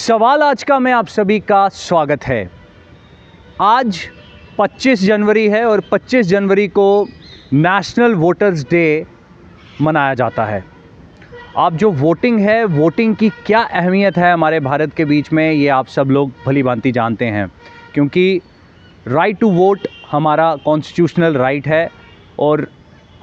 सवाल आज का में आप सभी का स्वागत है। आज 25 जनवरी है और 25 जनवरी को नेशनल वोटर्स डे मनाया जाता है। अब जो वोटिंग है, वोटिंग की क्या अहमियत है हमारे भारत के बीच में, ये आप सब लोग भली भांति जानते हैं, क्योंकि राइट टू वोट हमारा कॉन्स्टिट्यूशनल राइट है और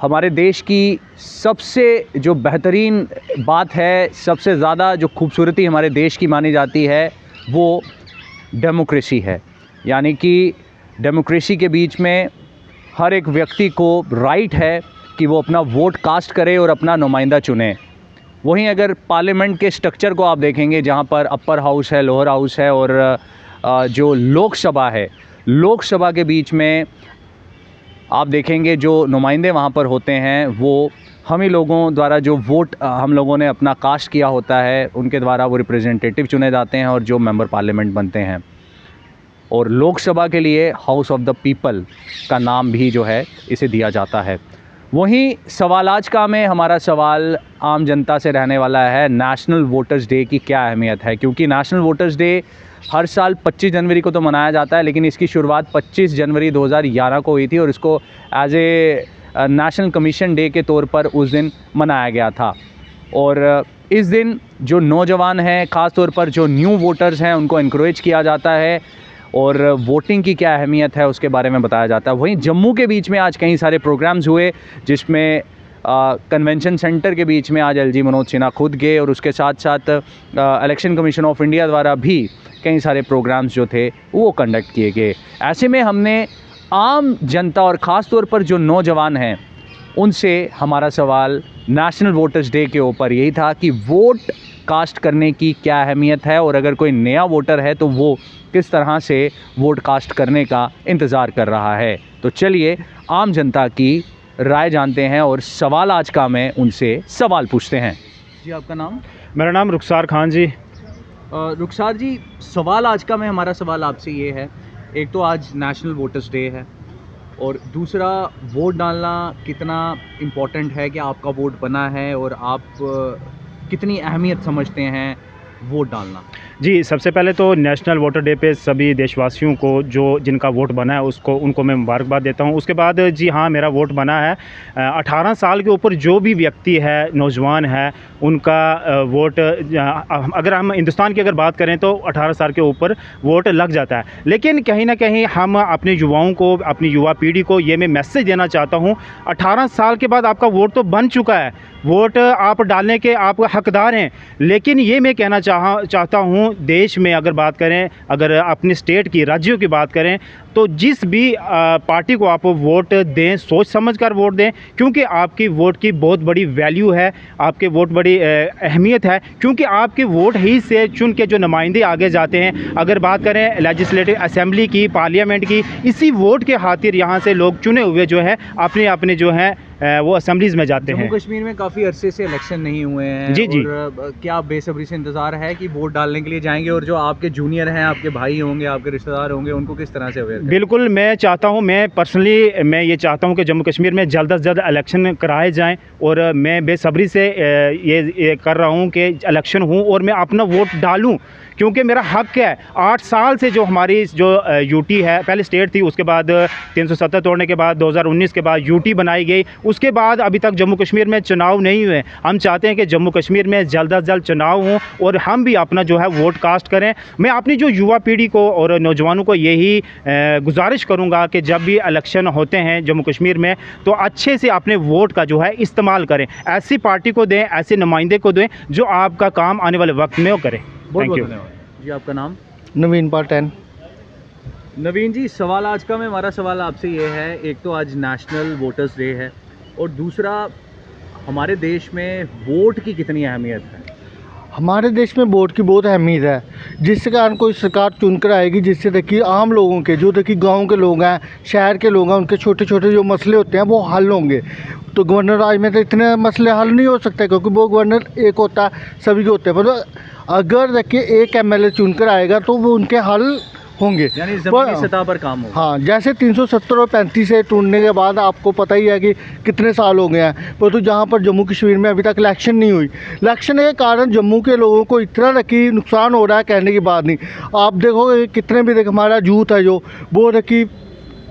हमारे देश की सबसे जो बेहतरीन बात है, सबसे ज़्यादा जो खूबसूरती हमारे देश की मानी जाती है, वो डेमोक्रेसी है। यानी कि डेमोक्रेसी के बीच में हर एक व्यक्ति को राइट है कि वो अपना वोट कास्ट करे और अपना नुमाइंदा चुने। वहीं अगर पार्लियामेंट के स्ट्रक्चर को आप देखेंगे, जहाँ पर अपर हाउस है, लोअर हाउस है और जो लोकसभा है, लोकसभा के बीच में आप देखेंगे जो नुमाइंदे वहाँ पर होते हैं वो हम ही लोगों द्वारा जो वोट हम लोगों ने अपना कास्ट किया होता है, उनके द्वारा वो रिप्रेजेंटेटिव चुने जाते हैं और जो मेंबर पार्लियामेंट बनते हैं। और लोकसभा के लिए हाउस ऑफ द पीपल का नाम भी जो है इसे दिया जाता है। वहीं सवाल आज का में हमारा सवाल आम जनता से रहने वाला है, नेशनल वोटर्स डे की क्या अहमियत है। क्योंकि नेशनल वोटर्स डे हर साल 25 जनवरी को तो मनाया जाता है, लेकिन इसकी शुरुआत 25 जनवरी 2011 को हुई थी और इसको as a national commission day के तौर पर उस दिन मनाया गया था। और इस दिन जो नौजवान हैं, ख़ास तौर पर जो न्यू वोटर्स हैं, उनको इनक्रेज किया जाता है और वोटिंग की क्या अहमियत है उसके बारे में बताया जाता है। वहीं जम्मू के बीच में आज कई सारे प्रोग्राम्स हुए, जिसमें कन्वेंशन सेंटर के बीच में आज एलजी मनोज सिन्हा खुद गए और उसके साथ साथ इलेक्शन कमीशन ऑफ इंडिया द्वारा भी कई सारे प्रोग्राम्स जो थे वो कंडक्ट किए गए। ऐसे में हमने आम जनता और ख़ास तौर पर जो नौजवान हैं उनसे हमारा सवाल नेशनल वोटर्स डे के ऊपर यही था कि वोट कास्ट करने की क्या अहमियत है और अगर कोई नया वोटर है तो वो किस तरह से वोट कास्ट करने का इंतज़ार कर रहा है। तो चलिए आम जनता की राय जानते हैं और सवाल आज का में उनसे सवाल पूछते हैं। जी, आपका नाम? मेरा नाम रुखसार खान जी। रुखसार जी, सवाल आज का में हमारा सवाल आपसे ये है, एक तो आज नेशनल वोटर्स डे है और दूसरा वोट डालना कितना इम्पोर्टेंट है कि आपका वोट बना है और आप कितनी अहमियत समझते हैं वोट डालना? जी, सबसे पहले तो नेशनल वोटर डे पे सभी देशवासियों को जो जिनका वोट बना है उनको मैं मुबारकबाद देता हूं। उसके बाद जी हाँ, मेरा वोट बना है। 18 साल के ऊपर जो भी व्यक्ति है, नौजवान है, उनका वोट, अगर हम हिंदुस्तान की अगर बात करें तो 18 साल के ऊपर वोट लग जाता है। लेकिन कहीं ना कहीं हम अपने युवाओं को, अपनी युवा पीढ़ी को ये मैं मैसेज देना चाहता हूँ, 18 साल के बाद आपका वोट तो बन चुका है, वोट आप डालने के आप हकदार हैं। लेकिन ये मैं कहना चाहता हूँ, देश में अगर बात करें, अगर अपने स्टेट की, राज्यों की बात करें, तो जिस भी पार्टी को आप वोट दें, सोच समझ कर वोट दें, क्योंकि आपकी वोट की बहुत बड़ी वैल्यू है, आपके वोट बड़ी अहमियत है, क्योंकि आपके वोट ही से चुन के जो नुमाइंदे आगे जाते हैं। अगर बात करें लेजिस्लेटिव असेंबली की, पार्लियामेंट की, इसी वोट के खातिर यहाँ से लोग चुने हुए जो है अपने अपने जो हैं वो असेंबलीज़ में जाते हैं। जम्मू कश्मीर में काफ़ी अरसे से इलेक्शन नहीं हुए हैं। जी जी। और क्या बेसब्री से इंतज़ार है कि वोट डालने के लिए जाएंगे और जो आपके जूनियर हैं, आपके भाई होंगे, आपके रिश्तेदार होंगे, उनको किस तरह से अवेयर करें? बिल्कुल, मैं चाहता हूं, मैं पर्सनली मैं ये चाहता हूं कि जम्मू कश्मीर में जल्द से जल्द इलेक्शन कराए जाएं और मैं बेसब्री से ये कर रहा हूं कि इलेक्शन हो और मैं अपना वोट डालूं, क्योंकि मेरा हक है। 8 साल से जो हमारी जो यूटी है, पहले स्टेट थी, उसके बाद 370 तोड़ने के बाद 2019 के बाद यूटी बनाई गई, उसके बाद अभी तक जम्मू कश्मीर में चुनाव नहीं हुए। हम चाहते हैं कि जम्मू कश्मीर में जल्द से जल्द चुनाव हों और हम भी अपना जो है वोट कास्ट करें। मैं अपनी जो युवा पीढ़ी को और नौजवानों को यही गुजारिश करूंगा कि जब भी इलेक्शन होते हैं जम्मू कश्मीर में, तो अच्छे से अपने वोट का जो है इस्तेमाल करें, ऐसी पार्टी को दें, ऐसे नुमाइंदे को दें जो आपका काम आने वाले वक्त में वो करें। बहुत धन्यवाद जी। आपका नाम? नवीन पाटन। नवीन जी, सवाल आज का में हमारा सवाल आपसे ये है, एक तो आज नेशनल वोटर्स डे है और दूसरा हमारे देश में वोट की कितनी अहमियत है? हमारे देश में वोट की बहुत अहमियत है, जिसके कारण कोई सरकार चुनकर आएगी, जिससे देखिए आम लोगों के, जो देखिए गांव के लोग हैं, शहर के लोग हैं, उनके छोटे छोटे जो मसले होते हैं वो हल होंगे। तो गवर्नर राज में तो इतने मसले हल नहीं हो सकते, क्योंकि वो गवर्नर एक होता है, सभी के होते हैं। मतलब अगर देखिए एक एमएलए चुनकर आएगा तो वो उनके हल होंगे। यानी ज़मीनी सतह पर काम होगा। हाँ, जैसे 370 और 35 से टूटने के बाद आपको पता ही है कि कितने साल हो गए हैं, परंतु जहाँ पर जम्मू कश्मीर में अभी तक इलेक्शन नहीं हुई, इलेक्शन के कारण जम्मू के लोगों को इतना रखी नुकसान हो रहा है कहने की बात नहीं। आप देखोगे कितने भी हमारा यूथ है जो वो रखी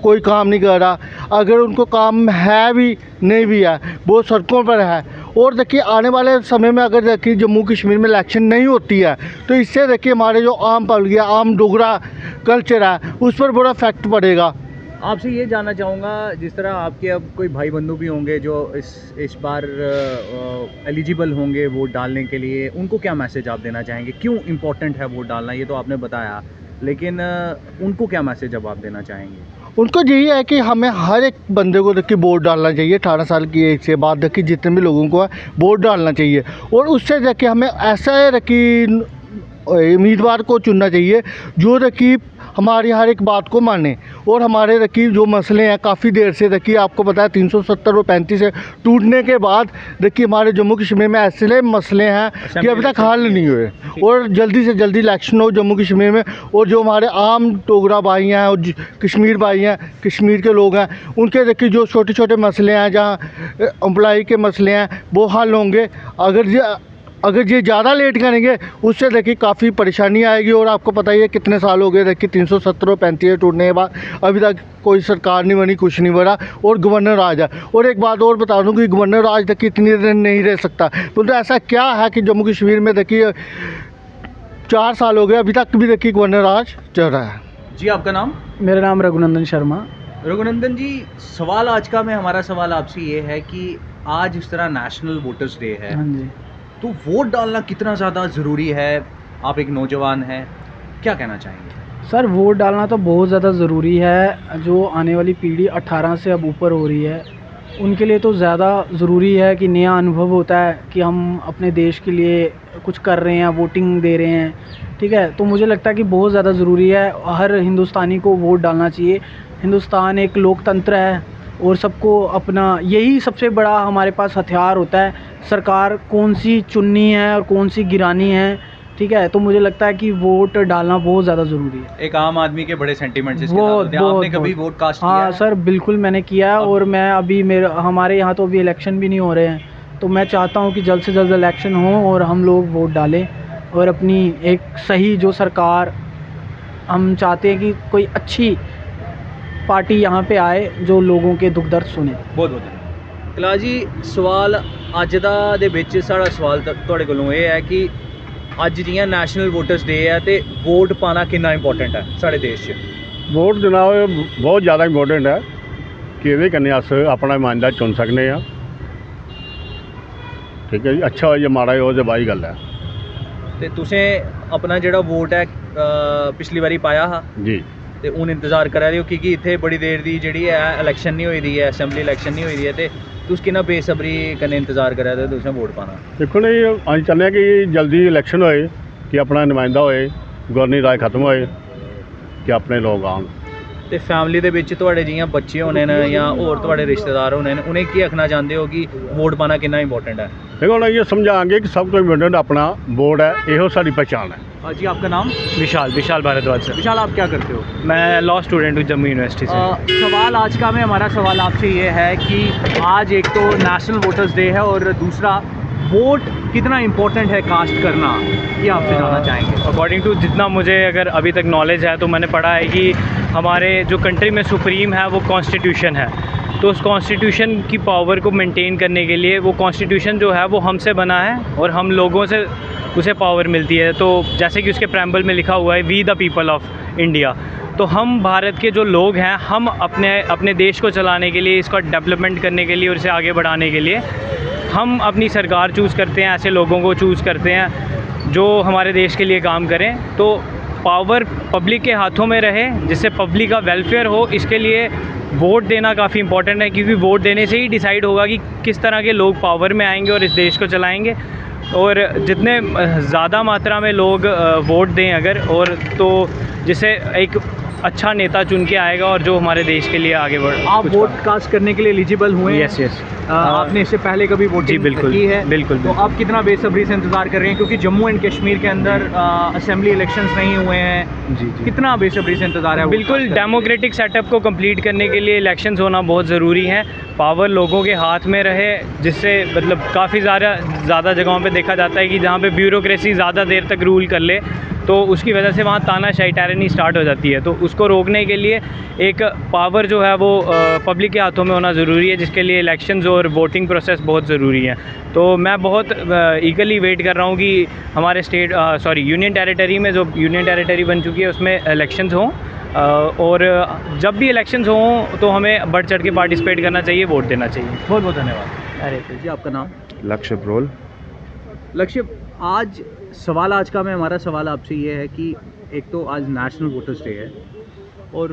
कोई काम नहीं कर रहा, अगर उनको काम है भी नहीं भी है वो सड़कों पर है। और देखिए आने वाले समय में अगर देखिए जम्मू कश्मीर में इलेक्शन नहीं होती है तो इससे देखिए हमारे जो आम पब्लिक है, आम डोगरा कल्चर है, उस पर बड़ा इफेक्ट पड़ेगा। आपसे ये जानना चाहूँगा, जिस तरह आपके अब कोई भाई बंधु भी होंगे जो इस बार एलिजिबल होंगे वोट डालने के लिए, उनको क्या मैसेज आप देना चाहेंगे? क्यों इम्पोर्टेंट है वोट डालना, ये तो आपने बताया, लेकिन उनको क्या मैसेज अब आप देना चाहेंगे? उनको यही है कि हमें हर एक बंदे को देखिए वोट डालना चाहिए। 18 साल की एज के बाद देखिए जितने भी लोगों को है वोट डालना चाहिए, और उससे देखिए हमें ऐसा है कि उम्मीदवार को चुनना चाहिए जो देखिए हमारी हर एक बात को माने, और हमारे देखिए जो मसले हैं काफ़ी देर से देखिए आपको पता है 370 और 35 से टूटने के बाद देखिए हमारे जम्मू कश्मीर में ऐसे मसले हैं कि अभी तक हल नहीं हुए, और जल्दी से जल्दी इलेक्शन हो जम्मू कश्मीर में, और जो हमारे आम डोगरा भाई हैं और कश्मीर भाई हैं, कश्मीर के लोग हैं, उनके देखिए जो छोटे छोटे मसले हैं, जहाँ एम्प्लॉई के मसले हैं वो हल होंगे। अगर ये ज़्यादा लेट करेंगे उससे देखिए काफ़ी परेशानी आएगी, और आपको पता ही है कितने साल हो गए देखिए 370 और 35 टूटने के बाद अभी तक कोई सरकार नहीं बनी, कुछ नहीं बना, और गवर्नर राज है। और एक बात और बता दूं कि गवर्नर राज देखिए इतनी देर नहीं रह सकता, तो ऐसा क्या है कि जम्मू कश्मीर में देखिए 4 साल हो गए अभी तक भी देखिए गवर्नर राज चल रहा है। जी, आपका नाम? मेरा नाम रघुनंदन शर्मा। रघुनंदन जी, सवाल आज का हमारा सवाल आपसे ये है कि आज इस तरह नेशनल वोटर्स डे है, हाँ जी। तो वोट डालना कितना ज़्यादा ज़रूरी है? आप एक नौजवान हैं, क्या कहना चाहेंगे? सर, वोट डालना तो बहुत ज़्यादा ज़रूरी है। जो आने वाली पीढ़ी 18 से अब ऊपर हो रही है उनके लिए तो ज़्यादा ज़रूरी है कि नया अनुभव होता है कि हम अपने देश के लिए कुछ कर रहे हैं, वोटिंग दे रहे हैं, ठीक है। तो मुझे लगता है कि बहुत ज़्यादा ज़रूरी है, हर हिंदुस्तानी को वोट डालना चाहिए। हिंदुस्तान एक लोकतंत्र है और सबको अपना यही सबसे बड़ा हमारे पास हथियार होता है, सरकार कौन सी चुननी है और कौन सी गिरानी है, ठीक है। तो मुझे लगता है कि वोट डालना बहुत ज़्यादा ज़रूरी है। एक आम आदमी के बड़े सेंटिमेंट्स इसके साथ होते हैं। आपने कभी वोट कास्ट किया हाँ है? सर, बिल्कुल मैंने किया है, और मैं अभी हमारे यहाँ तो अभी इलेक्शन भी नहीं हो रहे हैं, तो मैं चाहता हूँ कि जल्द से जल्द इलेक्शन हो और हम लोग वोट डालें, और अपनी एक सही जो सरकार हम चाहते हैं कि कोई अच्छी पार्टी यहाँ पे आए जो लोगों के दुख दर्द सुने। बहुत बहुत धन्यवाद। कला जी, सवाल अज दे विच साढ़ा सवाल तुहाडे कोलों ये है कि अज जियां नैशनल वोटर्स डे है तो वोट पाना कितना इंपॉर्टेंट है साढ़े देश च? वोट जनाब बहुत ज़्यादा इंपॉर्टेंट है कि ये कन्नै अस अपना ईमानदार चुन सकने हैं, ठीक है जी। अच्छा हो या माड़ा हो तो बाई गल है। तो तुसें अपना जेड़ा वोट है पिछली बारी पाया हा जी, तो हूँ इंतजार करा रहे हो, क्योंकि इत्थे बड़ी देर दी जेह्ड़ी है इलेक्शन नहीं होई दी है, असैंबली इलेक्शन नहीं होई दी है, तो तुस किन्ना बेसब्री कन्नै इंतजार करा रहे हो तुसें वोट पाना? देखो ना जी, अस चाहते हैं कि जल्दी इलेक्शन होए, कि अपना नुमाइंदा होए, गवर्नरी राज खत्म होए, कि अपने लोग आन। तो फैमिली दे विच तुहाडे जियां बच्चे होने न या होर तुहाडे रिश्तेदार होने न, उ'नें की आखना चाहते हो कि वोट पाना कितना इंपॉर्टेंट है? देखो ना ये समझाएंगे कि सब तो इम्पोर्टेंट अपना वोट है, यहो साडी पहचान है। जी, आपका नाम? विशाल भारद्वाज सर। विशाल, आप क्या करते हो? मैं लॉ स्टूडेंट हूँ जम्मू यूनिवर्सिटी से। सवाल आज का हमारा सवाल आपसे ये है कि आज एक तो नेशनल वोटर्स डे है और दूसरा वोट कितना इम्पोर्टेंट है कास्ट करना, ये आपसे जानना चाहेंगे। अकॉर्डिंग टू जितना मुझे अगर अभी तक नॉलेज है तो मैंने पढ़ा है कि हमारे जो कंट्री में सुप्रीम है वो कॉन्स्टिट्यूशन है, तो उस कॉन्स्टिट्यूशन की पावर को मेंटेन करने के लिए वो कॉन्स्टिट्यूशन जो है वो हमसे बना है और हम लोगों से उसे पावर मिलती है। तो जैसे कि उसके प्रेम्बल में लिखा हुआ है we the people of India, तो हम भारत के जो लोग हैं हम अपने देश को चलाने के लिए, इसका डेवलपमेंट करने के लिए और इसे आगे बढ़ाने के लिए हम अपनी सरकार चूज़ करते हैं, ऐसे लोगों को चूज़ करते हैं जो हमारे देश के लिए काम करें। तो पावर पब्लिक के हाथों में रहे जिससे पब्लिक का वेलफेयर हो, इसके लिए वोट देना काफ़ी इंपॉर्टेंट है, क्योंकि वोट देने से ही डिसाइड होगा कि किस तरह के लोग पावर में आएंगे और इस देश को चलाएंगे। और जितने ज़्यादा मात्रा में लोग वोट दें अगर, और तो जिससे एक अच्छा नेता चुन के आएगा और जो हमारे देश के लिए आगे बढ़ आप वोट कास्ट करने के लिए एलिजिबल हुए हैं? यस यस आपने इससे पहले कभी जी वोटिंग बिल्कुल की है? बिल्कुल तो आप कितना बेसब्री से इंतज़ार कर रहे हैं, क्योंकि जम्मू एंड कश्मीर के अंदर असेंबली इलेक्शंस नहीं हुए हैं? जी कितना बेसब्री से इंतज़ार है? बिल्कुल डेमोक्रेटिक सेटअप को कंप्लीट करने के लिए इलेक्शंस होना बहुत ज़रूरी है। पावर लोगों के हाथ में रहे, जिससे मतलब काफ़ी ज़्यादा जगहों पे देखा जाता है कि जहाँ पे ब्यूरोक्रेसी ज़्यादा देर तक रूल कर ले तो उसकी वजह से वहाँ तानाशाही टायरनी स्टार्ट हो जाती है। तो उसको रोकने के लिए एक पावर जो है वो पब्लिक के हाथों में होना ज़रूरी है, जिसके लिए इलेक्शंस और वोटिंग प्रोसेस बहुत ज़रूरी है। तो मैं बहुत ईगरली वेट कर रहा हूँ कि हमारे यूनियन टेरिटरी में जो यूनियन टेरिटरी बन चुकी है उसमें इलेक्शंस हों, और जब भी इलेक्शंस हों तो हमें बढ़ चढ़ के पार्टिसिपेट करना चाहिए, वोट देना चाहिए। बहुत बहुत धन्यवाद। अरे जी, आपका नाम? लक्ष्य ब्रोल। लक्ष्य, आज का हमारा सवाल आपसे ये है कि एक तो आज नेशनल वोटर्स डे है, और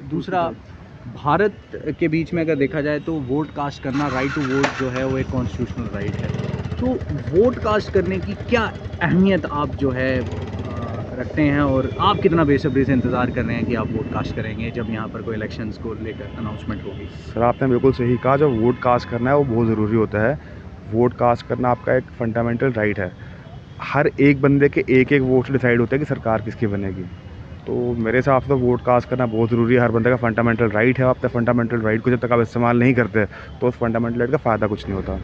दूसरा भारत के बीच में अगर देखा जाए तो वोट कास्ट करना, राइट टू वोट जो है वो एक कॉन्स्टिट्यूशनल राइट है। तो वोट कास्ट करने की क्या अहमियत आप जो है रखते हैं, और आप कितना बेसब्री से इंतज़ार कर रहे हैं कि आप वोट कास्ट करेंगे जब यहाँ पर कोई इलेक्शंस को लेकर अनाउंसमेंट होगी? सर आपने बिल्कुल सही कहा, जब वोट कास्ट करना है वो बहुत ज़रूरी होता है। वोट कास्ट करना आपका एक फंडामेंटल राइट है। हर एक बंदे के एक वोट से डिसाइड होता है कि सरकार किसकी बनेगी। तो मेरे हिसाब से तो वोट कास्ट करना बहुत ज़रूरी है, हर बंदे का फंडामेंटल राइट है। आप अपने फंडामेंटल राइट को जब तक आप इस्तेमाल नहीं करते तो उस फंडामेंटल राइट का फ़ायदा कुछ नहीं होता।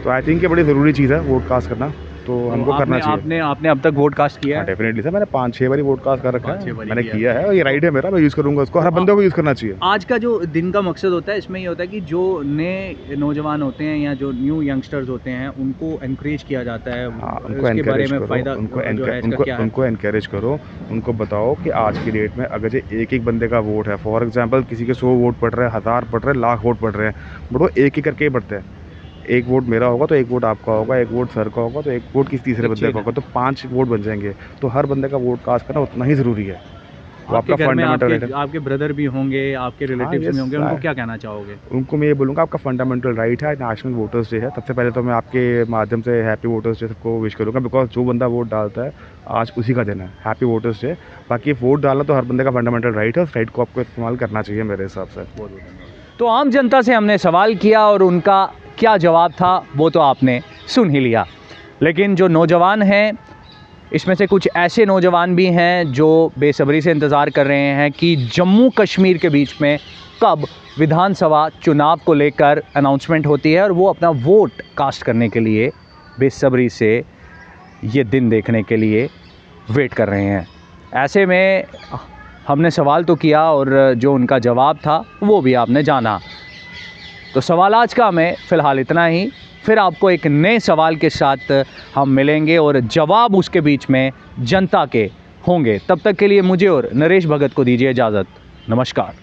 तो आई थिंक ये बड़ी ज़रूरी चीज़ है वोट कास्ट करना, तो हमको करना चाहिए। आपने अब तक वोट कास्ट किया है? डेफिनेटली सर, मैंने 5-6 बारी वोट कास्ट कर रखा 5-6 है, बारी मैंने किया किया है, और ये राइट है मेरा, मैं यूज़ करूँगा उसको। हर बंदे को यूज़ करना चाहिए। आज का जो दिन का मकसद होता है इसमें ये होता है कि जो नए नौजवान होते हैं या जो न्यू यंगस्टर्स होते हैं उनको एनकरेज किया जाता है। उनको उसके बारे एनकरेज में करो, फ़ायदा उनको एनकरेज करो, उनको बताओ कि आज की डेट में अगर जो एक बंदे का वोट है, फॉर एग्जांपल किसी के 100 वोट पड़ रहे हैं, 1000 पड़ रहे हैं, लाख वोट पड़ रहे हैं, बट वो एक करके ही पड़ते हैं। एक वोट मेरा होगा तो एक वोट आपका होगा, एक वोट सर का होगा तो एक वोट किसी तीसरे बंदे का होगा, तो 5 वोट बन जाएंगे। तो हर बंदे का वोट कास्ट करना उतना ही ज़रूरी है। आपके घर में आपके ब्रदर भी होंगे, आपके रिलेटिव्स भी होंगे, उनको क्या कहना चाहोगे? उनको मैं ये बोलूँगा, आपका फंडामेंटल राइट है, नेशनल वोटर्स डे है। सबसे पहले तो मैं आपके माध्यम से हैप्पी वोटर्स डे सबको विश करूँगा, बिकॉज जो बंदा वोट डालता है आज उसी का दिन है। Happy voters day. बाकी वोट डालना तो हर बंदे का फंडामेंटल राइट है, उस राइट को आपको इस्तेमाल करना चाहिए मेरे हिसाब से। तो आम जनता से हमने सवाल किया और उनका क्या जवाब था वो तो आपने सुन ही लिया। लेकिन जो नौजवान हैं, इसमें से कुछ ऐसे नौजवान भी हैं जो बेसब्री से इंतज़ार कर रहे हैं कि जम्मू कश्मीर के बीच में कब विधानसभा चुनाव को लेकर अनाउंसमेंट होती है, और वो अपना वोट कास्ट करने के लिए बेसब्री से ये दिन देखने के लिए वेट कर रहे हैं। ऐसे में हमने सवाल तो किया और जो उनका जवाब था वो भी आपने जाना। तो सवाल आज का हमें फ़िलहाल इतना ही। फिर आपको एक नए सवाल के साथ हम मिलेंगे और जवाब उसके बीच में जनता के होंगे। तब तक के लिए मुझे और नरेश भगत को दीजिए इजाज़त। नमस्कार।